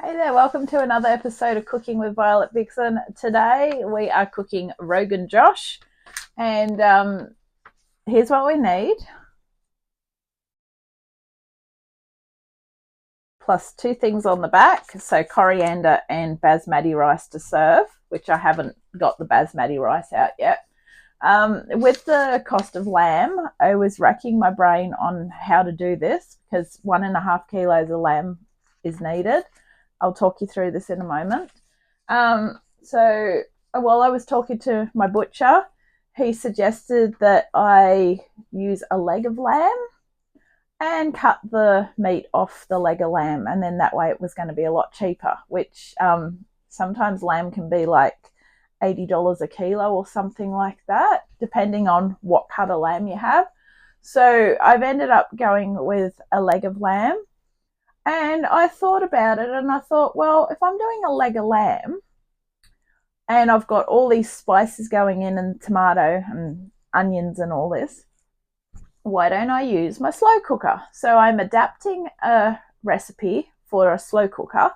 Hey there, welcome to another episode of Cooking with Violet Vixen. Today we are cooking Rogan Josh, and here's what we need. Plus two things on the back, so coriander and basmati rice to serve, which I haven't got the basmati rice out yet. With the cost of lamb, I was racking my brain on how to do this because 1.5 kilos of lamb is needed. I'll talk you through this in a moment. So while I was talking to my butcher, he suggested that I use a leg of lamb and cut the meat off the leg of lamb, and then that way it was going to be a lot cheaper, which sometimes lamb can be like $80 a kilo or something like that, depending on what cut of lamb you have. So I've ended up going with a leg of lamb. And I thought about it and I thought, well, if I'm doing a leg of lamb and I've got all these spices going in and tomato and onions and all this, why don't I use my slow cooker? So I'm adapting a recipe for a slow cooker.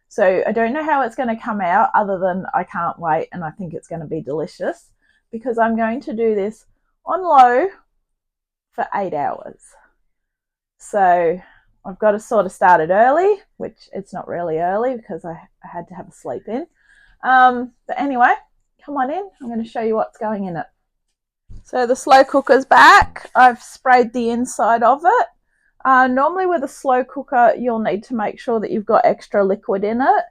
So I don't know how it's going to come out other than I can't wait and I think it's going to be delicious because I'm going to do this on low for 8 hours. So I've got to sort of start it early, which it's not really early because I had to have a sleep in. But anyway, come on in. I'm going to show you what's going in it. So the slow cooker's back. I've sprayed the inside of it. Normally with a slow cooker, you'll need to make sure that you've got extra liquid in it.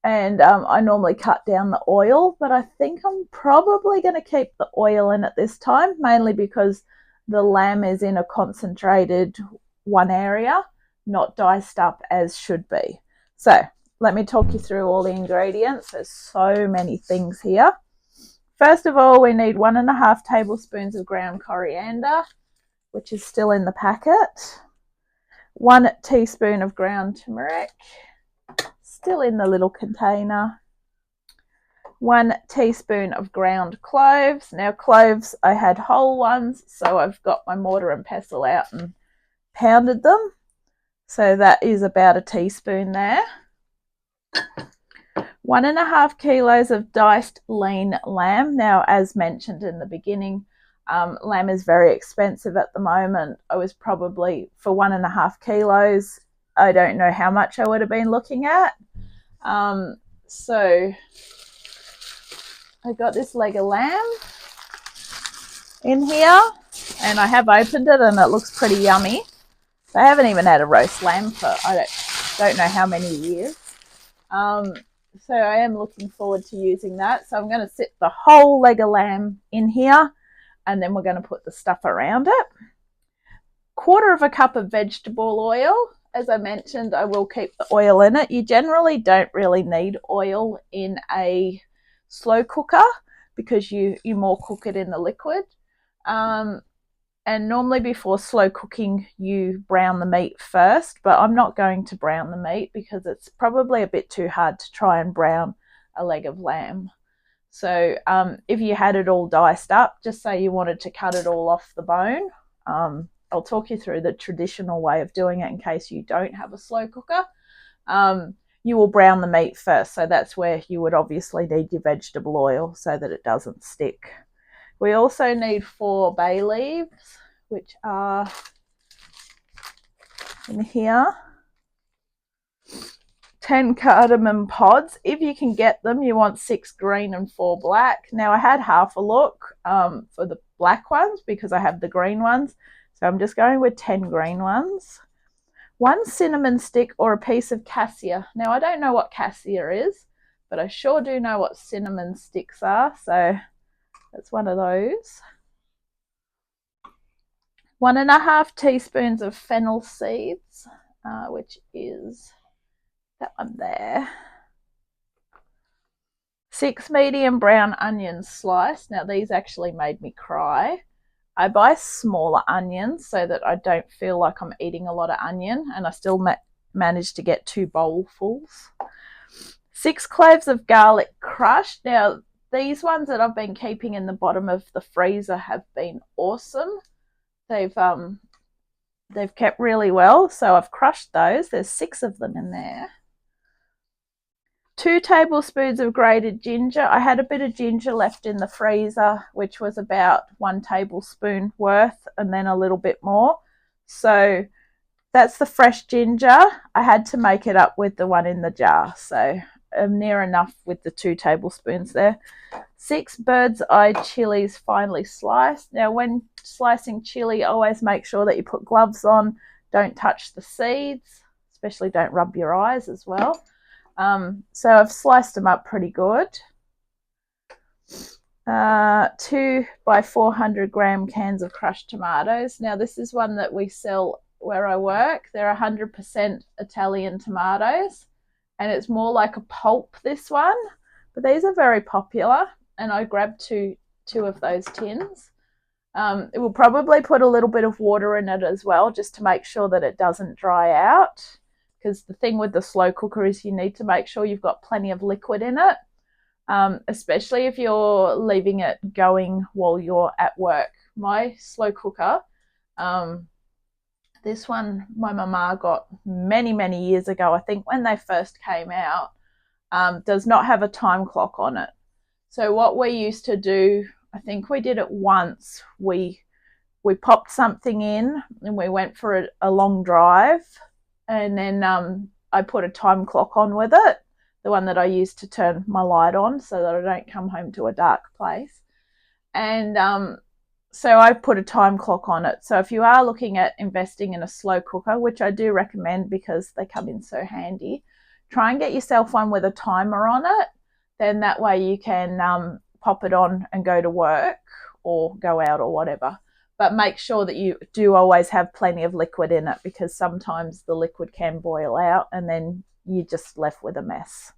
And I normally cut down the oil, but I think I'm probably going to keep the oil in it this time, mainly because the lamb is in a concentrated one area, not diced up as should be. So let me talk you through all the ingredients. There's so many things here. First of all, we need 1.5 tablespoons of ground coriander, which is still in the packet. 1 teaspoon of ground turmeric, still in the little container. 1 teaspoon of ground cloves. Now cloves, I had whole ones, so I've got my mortar and pestle out and pounded them. So that is about a teaspoon there. 1.5 kilos of diced lean lamb. Now, as mentioned in the beginning, lamb is very expensive at the moment. I was probably, for 1.5 kilos, I don't know how much I would have been looking at. So I got this leg of lamb in here, and I have opened it, and it looks pretty yummy. I haven't even had a roast lamb for I don't know how many years. So I am looking forward to using that. So I'm going to sit the whole leg of lamb in here, and then we're going to put the stuff around it. 1/4 cup of vegetable oil. As I mentioned, I will keep the oil in it. You generally don't really need oil in a slow cooker because you more cook it in the liquid. And normally before slow cooking, you brown the meat first, but I'm not going to brown the meat because it's probably a bit too hard to try and brown a leg of lamb. So if you had it all diced up, just say you wanted to cut it all off the bone, I'll talk you through the traditional way of doing it in case you don't have a slow cooker. You will brown the meat first, so that's where you would obviously need your vegetable oil so that it doesn't stick. We also need 4 bay leaves, which are in here. 10 cardamom pods. If you can get them, you want 6 green and 4 black. Now, I had half a look for the black ones because I have the green ones. So I'm just going with 10 green ones. 1 cinnamon stick or a piece of cassia. Now, I don't know what cassia is, but I sure do know what cinnamon sticks are. So that's one of those. 1.5 teaspoons of fennel seeds, which is that one there. 6 medium brown onions sliced. Now these actually made me cry. I buy smaller onions so that I don't feel like I'm eating a lot of onion, and I still managed to get 2 bowlfuls. 6 cloves of garlic crushed. Now these ones that I've been keeping in the bottom of the freezer have been awesome. They've kept really well, so I've crushed those. There's 6 of them in there. 2 tablespoons of grated ginger. I had a bit of ginger left in the freezer, which was about 1 tablespoon worth, and then a little bit more. So that's the fresh ginger. I had to make it up with the one in the jar, so I'm near enough with the 2 tablespoons there. 6 bird's eye chilies finely sliced. Now, when slicing chili, always make sure that you put gloves on. Don't touch the seeds, especially don't rub your eyes as well. So I've sliced them up pretty good. 2 by 400 gram cans of crushed tomatoes. Now, this is one that we sell where I work. They're 100% Italian tomatoes, and it's more like a pulp, this one, but these are very popular, and I grabbed two of those tins. It will probably put a little bit of water in it as well, just to make sure that it doesn't dry out, because the thing with the slow cooker is you need to make sure you've got plenty of liquid in it, especially if you're leaving it going while you're at work. My slow cooker, this one my mama got many, many years ago, I think when they first came out, does not have a time clock on it. So what we used to do, I think we did it once, we popped something in and we went for a long drive, and then I put a time clock on with it, the one that I use to turn my light on so that I don't come home to a dark place. And so I put a time clock on it. So if you are looking at investing in a slow cooker, which I do recommend because they come in so handy, try and get yourself one with a timer on it. Then that way you can pop it on and go to work or go out or whatever. But make sure that you do always have plenty of liquid in it, because sometimes the liquid can boil out and then you're just left with a mess.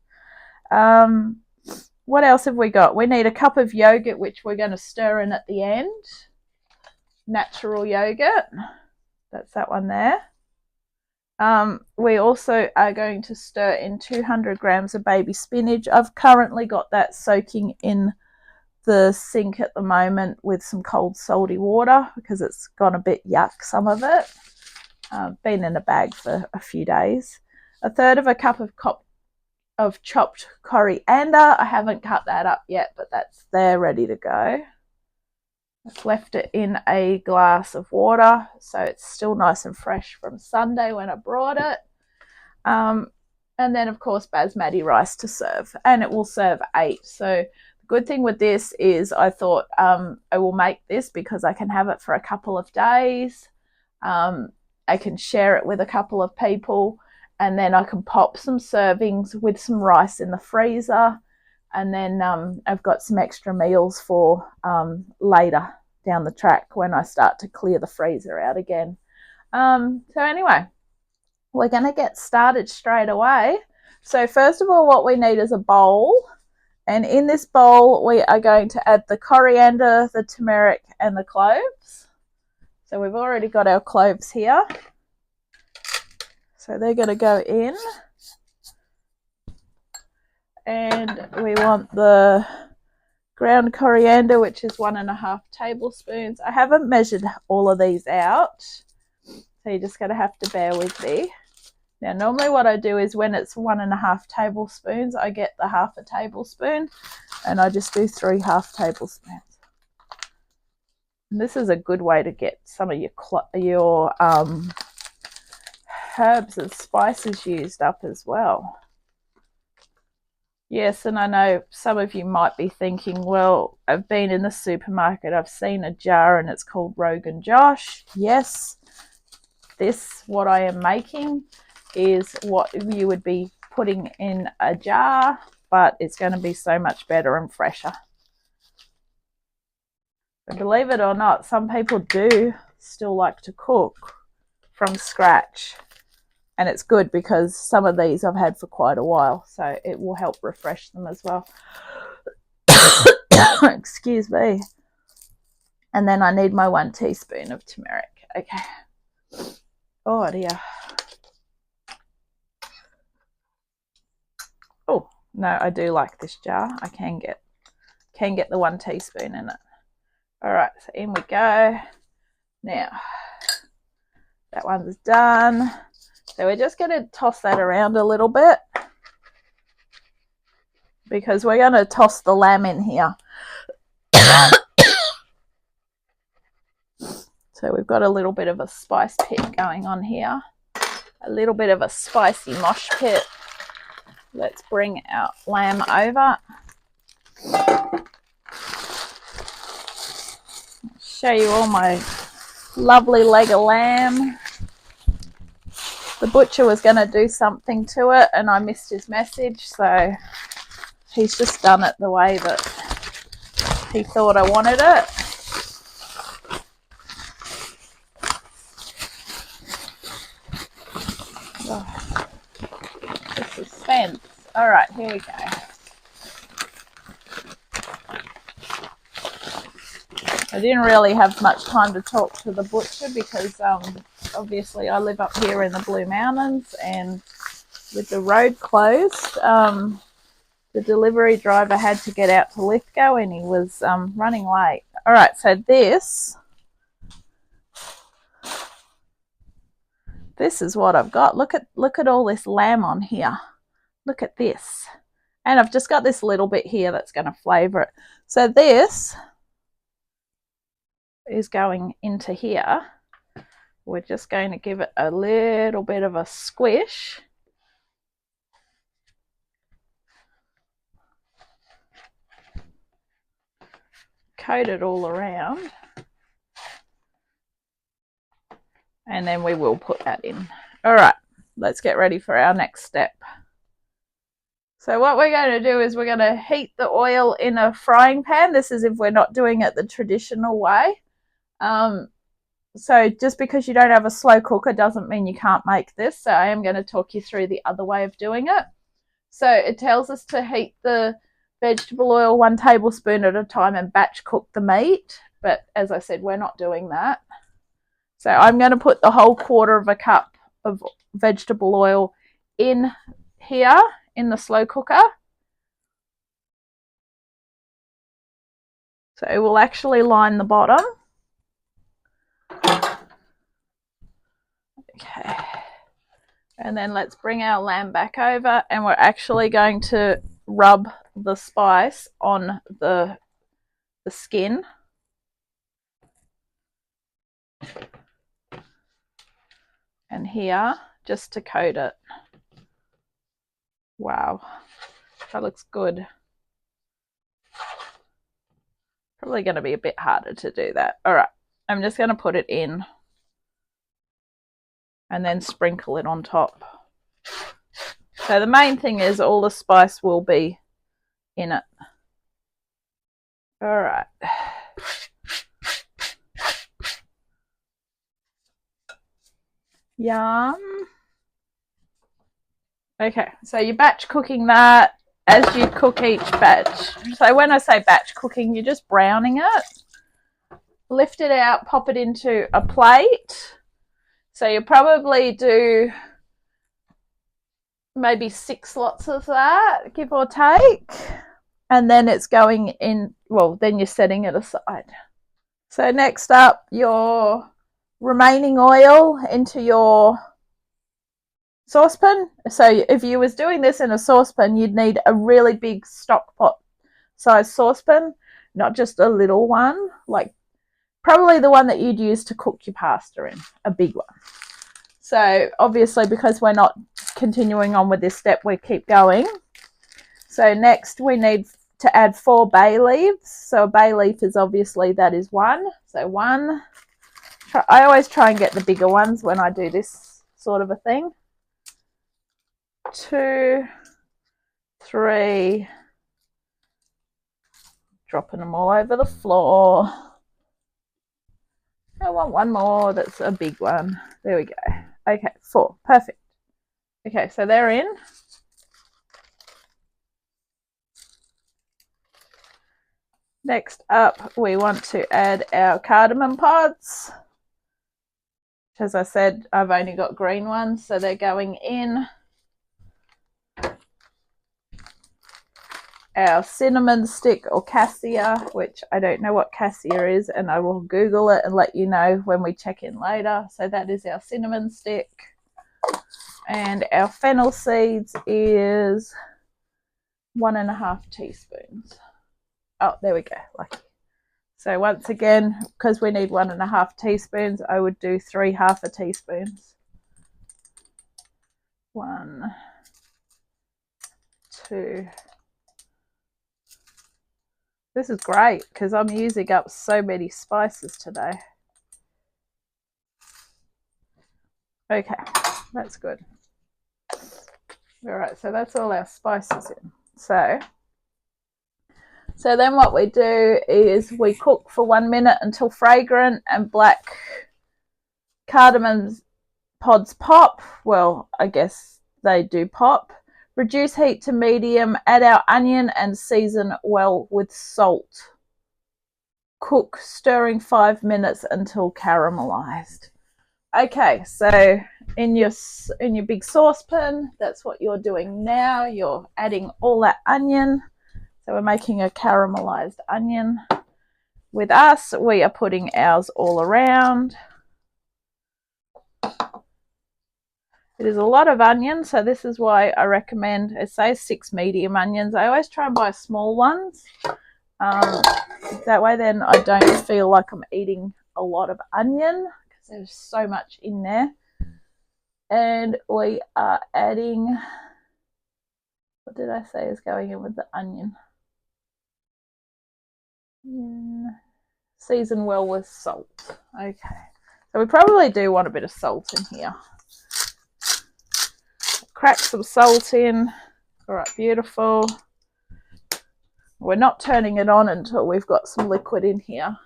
What else have we got? We need a cup of yogurt, which we're going to stir in at the end. Natural yogurt. That's that one there. We also are going to stir in 200 grams of baby spinach. I've currently got that soaking in the sink at the moment with some cold salty water because it's gone a bit yuck, some of it. Been in a bag for a few days. 1/3 of a cup of chopped coriander. I haven't cut that up yet, but that's there ready to go. I've left it in a glass of water, so it's still nice and fresh from Sunday when I brought it. And then, of course, basmati rice to serve, and it will serve 8. So the good thing with this is I thought I will make this because I can have it for a couple of days. I can share it with a couple of people, and then I can pop some servings with some rice in the freezer. And then I've got some extra meals for later down the track when I start to clear the freezer out again. So anyway, we're going to get started straight away. So first of all, what we need is a bowl. And in this bowl, we are going to add the coriander, the turmeric, and the cloves. So we've already got our cloves here. So they're going to go in. And we want the ground coriander, which is 1.5 tablespoons. I haven't measured all of these out, so you're just going to have to bear with me. Now, normally what I do is when it's 1.5 tablespoons, I get the 1/2 tablespoon, and I just do 3 1/2 tablespoons. And this is a good way to get some of your herbs and spices used up as well. Yes, and I know some of you might be thinking, well, I've been in the supermarket, I've seen a jar and it's called Rogan Josh. Yes, what I am making is what you would be putting in a jar, but it's going to be so much better and fresher. But believe it or not, some people do still like to cook from scratch. And it's good because some of these I've had for quite a while, so it will help refresh them as well. Excuse me. And then I need my 1 teaspoon of turmeric. Okay. Oh dear. Oh, no, I do like this jar. I can get the 1 teaspoon in it. All right, so in we go. Now, that one's done. So we're just going to toss that around a little bit. because we're going to toss the lamb in here. So we've got a little bit of a spice pit going on here. A little bit of a spicy mosh pit. Let's bring our lamb over. Show you all my lovely leg of lamb. The butcher was going to do something to it and I missed his message, so he's just done it the way that he thought I wanted it. Oh, the suspense. All right, here we go. I didn't really have much time to talk to the butcher because obviously I live up here in the Blue Mountains, and with the road closed, the delivery driver had to get out to Lithgow and he was running late. All right, so this is what I've got. Look at all this lamb on here. Look at this. And I've just got this little bit here that's going to flavour it. So this is going into here. We're just going to give it a little bit of a squish. Coat it all around. And then we will put that in. All right, let's get ready for our next step. So what we're going to do is we're going to heat the oil in a frying pan. This is if we're not doing it the traditional way. So just because you don't have a slow cooker doesn't mean you can't make this. So I am going to talk you through the other way of doing it. So it tells us to heat the vegetable oil 1 tablespoon at a time and batch cook the meat. But as I said, we're not doing that. So I'm going to put the whole 1/4 cup of vegetable oil in here in the slow cooker. So it will actually line the bottom. Okay. And then let's bring our lamb back over, and we're actually going to rub the spice on the skin. And here, just to coat it. Wow, that looks good. Probably going to be a bit harder to do that. All right, I'm just going to put it in and then sprinkle it on top. So the main thing is all the spice will be in it. All right. Yum. Okay, so you're batch cooking that as you cook each batch. So when I say batch cooking, you're just browning it. Lift it out, pop it into a plate. So you'll probably do maybe 6 lots of that, give or take. And then it's going in, well, then you're setting it aside. So next up, your remaining oil into your saucepan. So if you was doing this in a saucepan, you'd need a really big stock pot size saucepan, not just a little one, like probably the one that you'd use to cook your pasta in, a big one. So obviously, because we're not continuing on with this step, we keep going. So next we need to add 4 bay leaves. So a bay leaf is obviously, that is 1. So 1. I always try and get the bigger ones when I do this sort of a thing. 2, 3, dropping them all over the floor. I want 1 more that's a big one. There we go. Okay, 4. Perfect. Okay, so they're in. Next up, we want to add our cardamom pods. As I said, I've only got green ones, so they're going in. Our cinnamon stick or cassia, which I don't know what cassia is, and I will Google it and let you know when we check in later. So that is our cinnamon stick. And our fennel seeds is 1.5 teaspoons. Oh, there we go, lucky. So once again, because we need 1.5 teaspoons, I would do 3 1/2 teaspoons. 1, 2. This is great because I'm using up so many spices today. Okay, that's good. All right, so that's all our spices in. So then what we do is we cook for 1 minute until fragrant and black cardamom pods pop. Well, I guess they do pop. Reduce heat to medium, add our onion and season well with salt. Cook, stirring 5 minutes until caramelized. Okay, so in your big saucepan, that's what you're doing now. You're adding all that onion. So we're making a caramelized onion. With us, we are putting ours all around. It is a lot of onion, so this is why I recommend, it says 6 medium onions. I always try and buy small ones. That way then I don't feel like I'm eating a lot of onion because there's so much in there. And we are adding, what did I say is going in with the onion? Season well with salt. Okay, so we probably do want a bit of salt in here. Crack some salt in. All right, beautiful. We're not turning it on until we've got some liquid in here.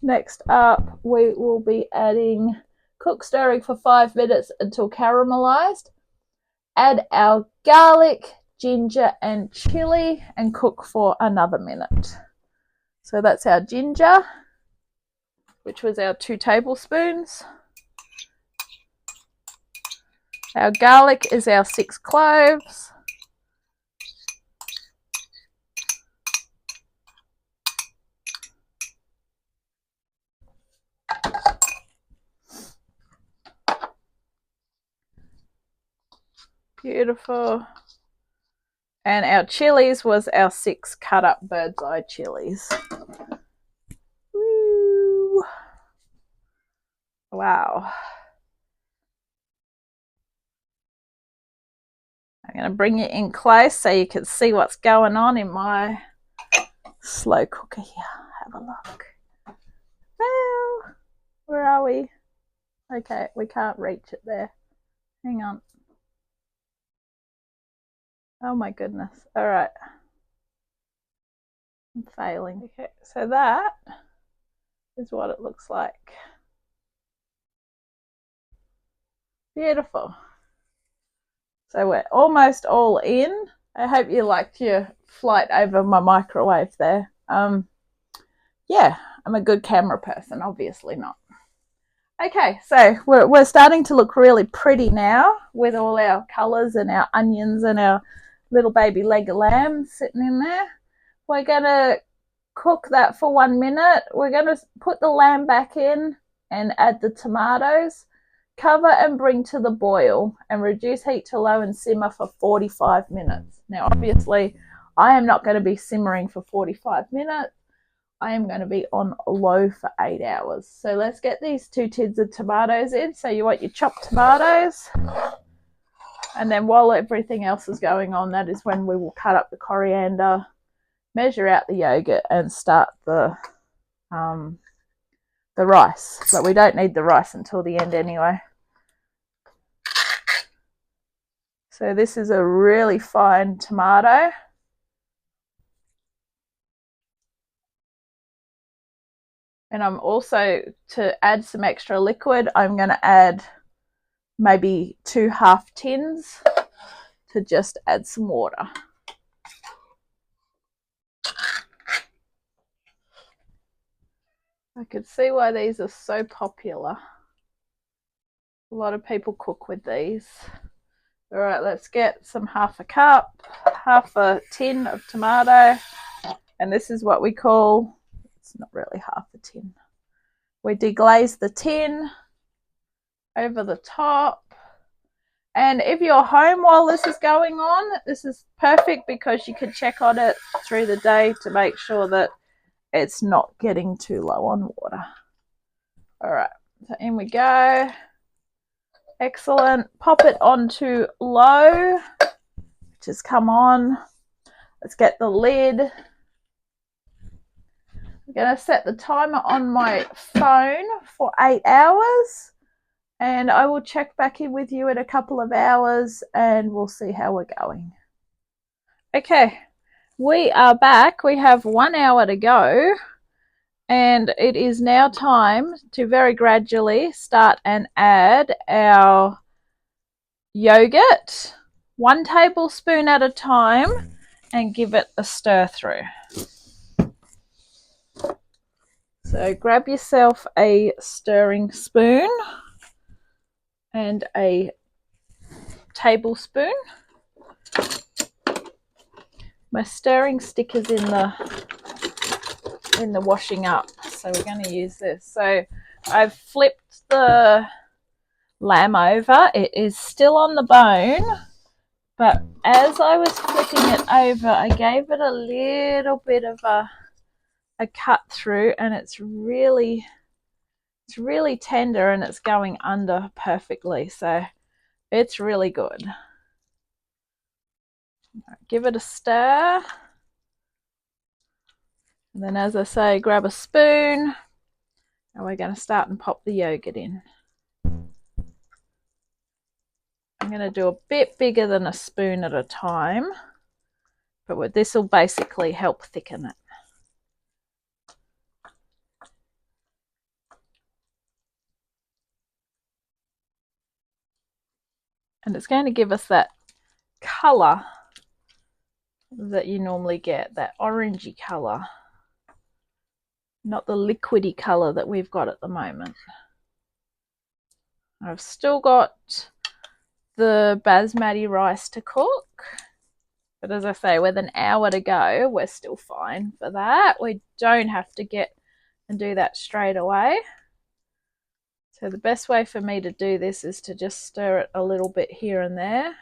Next up, we will be adding, cook stirring for 5 minutes until caramelized. Add our garlic, ginger and chili and cook for another minute. So that's our ginger, which was our 2 tablespoons. Our garlic is our 6 cloves. Beautiful. And our chilies was our 6 cut up bird's eye chilies. Woo. Wow. I'm going to bring it in close so you can see what's going on in my slow cooker here. Have a look. Well, where are we? Okay, we can't reach it there. Hang on. Oh my goodness. All right. I'm failing. Okay, so that is what it looks like. Beautiful. So we're almost all in. I hope you liked your flight over my microwave there. Yeah, I'm a good camera person, obviously not. Okay, so we're starting to look really pretty now with all our colours and our onions and our little baby leg of lamb sitting in there. We're going to cook that for 1 minute. We're going to put the lamb back in and add the tomatoes. Cover and bring to the boil and reduce heat to low and simmer for 45 minutes. Now, obviously, I am not going to be simmering for 45 minutes. I am going to be on low for 8 hours. So let's get these 2 tins of tomatoes in. So you want your chopped tomatoes. And then while everything else is going on, that is when we will cut up the coriander, measure out the yogurt and start the rice. But we don't need the rice until the end anyway. So this is a really fine tomato. And I'm also, to add some extra liquid, I'm going to add maybe 2 half tins to just add some water. I could see why these are so popular. A lot of people cook with these. All right, let's get some half a tin of tomato. And this is what we call, it's not really half a tin. We deglaze the tin over the top. And if you're home while this is going on, this is perfect because you can check on it through the day to make sure that it's not getting too low on water. All right, so in we go. Excellent. Pop it onto low. Just come on. Let's get the lid. I'm going to set the timer on my phone for 8 hours. And I will check back in with you in a couple of hours and we'll see how we're going. Okay, we are back. We have 1 hour to go. And it is now time to very gradually start and add our yogurt, 1 tablespoon at a time, and give it a stir through. So grab yourself a stirring spoon and a tablespoon. My stirring stick is in the washing up, so we're going to use this. So I've flipped the lamb over. It is still on the bone, but as I was flipping it over, I gave it a little bit of a cut through, and it's really tender and it's going under perfectly, so it's really good. Give it a stir, and then, as I say, grab a spoon, and we're going to start and pop the yogurt in. I'm going to do a bit bigger than a spoon at a time, but this will basically help thicken it. And it's going to give us that colour that you normally get, that orangey colour, not the liquidy colour that we've got at the moment. I've still got the basmati rice to cook, but as I say, with 1 hour to go, we're still fine for that. We don't have to get and do that straight away. So the best way for me to do this is to just stir it a little bit here and there.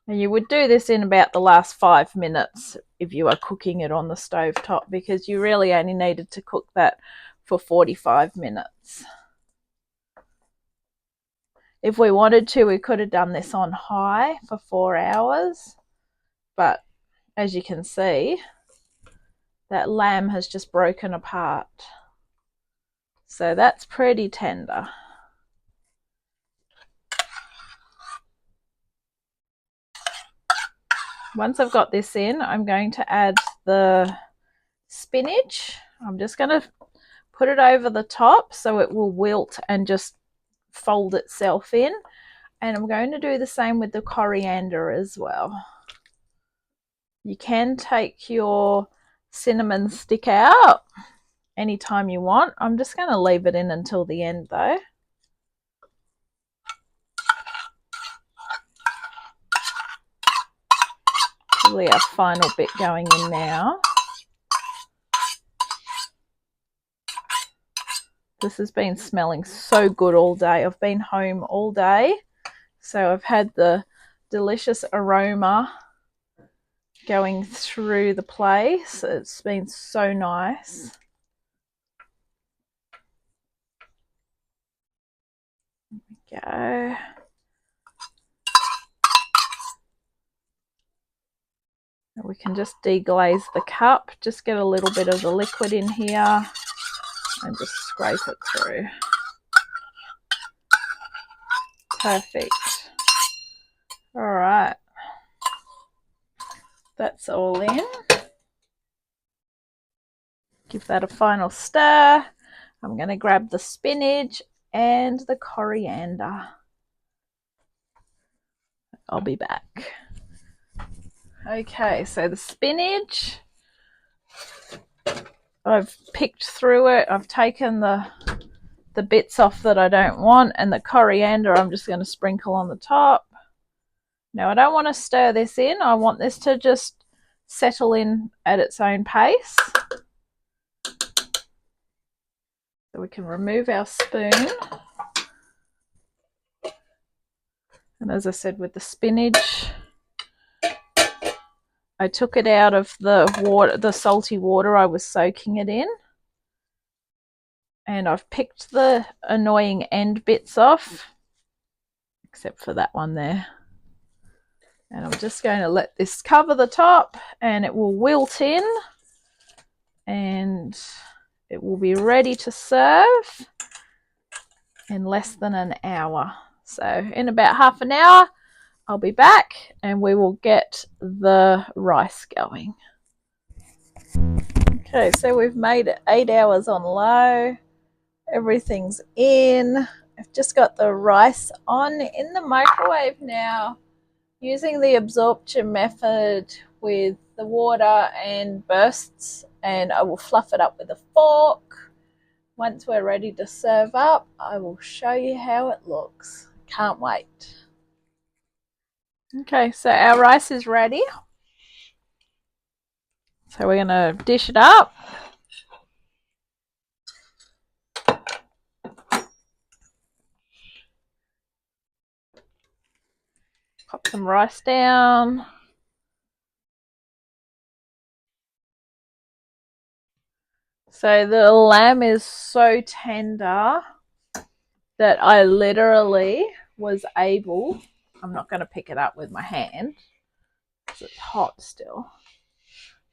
And you would do this in about the last 5 minutes if you are cooking it on the stove top, because you really only needed to cook that for 45 minutes. If we wanted to, we could have done this on high for 4 hours, but as you can see, that lamb has just broken apart. So that's pretty tender. Once I've got this in, I'm going to add the spinach. I'm just going to put it over the top so it will wilt and just fold itself in. And I'm going to do the same with the coriander as well. You can take your cinnamon stick out anytime you want. I'm just going to leave it in until the end though. Probably our final bit going in now. This has been smelling so good all day. I've been home all day, so I've had the delicious aroma going through the place. It's been so nice. There we go. We can just deglaze the cup, just get a little bit of the liquid in here and just scrape it through. Perfect. All right. That's all in. Give that a final stir. I'm going to grab the spinach and the coriander. I'll be back. Okay, so the spinach, I've picked through it. I've taken the bits off that I don't want, and the coriander I'm just going to sprinkle on the top. Now I don't want to stir this in. I want this to just settle in at its own pace. So we can remove our spoon. And as I said, with the spinach, I took it out of the water, the salty water I was soaking it in. And I've picked the annoying end bits off, except for that one there. And I'm just going to let this cover the top, and it will wilt in, and it will be ready to serve in less than an hour. So in about half an hour, I'll be back and we will get the rice going. Okay, so we've made it 8 hours on low. Everything's in. I've just got the rice on in the microwave now, using the absorption method with the water and bursts, and I will fluff it up with a fork. Once we're ready to serve up, I will show you how it looks. Can't wait. Okay, so our rice is ready. So we're going to dish it up. Pop some rice down. So the lamb is so tender that I literally was able, I'm not going to pick it up with my hand because it's hot still.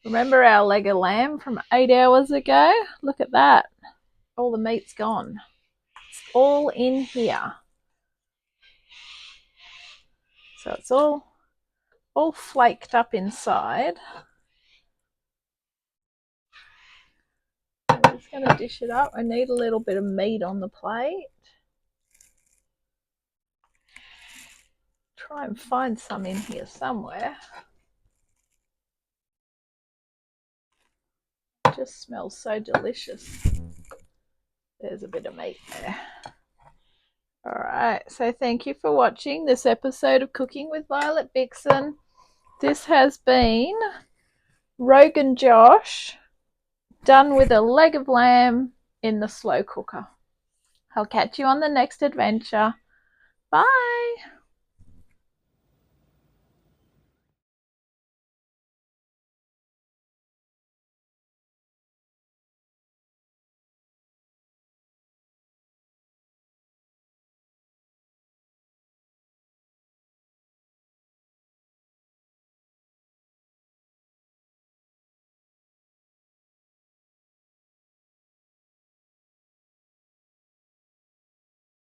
Remember our leg of lamb from 8 hours ago? Look at that. All the meat's gone. It's all in here. So it's all flaked up inside. I'm just going to dish it up. I need a little bit of meat on the plate. Try and find some in here somewhere. It just smells so delicious. There's a bit of meat there. Alright, so thank you for watching this episode of Cooking with Violet Vixen. This has been Rogan Josh, done with a leg of lamb in the slow cooker. I'll catch you on the next adventure. Bye!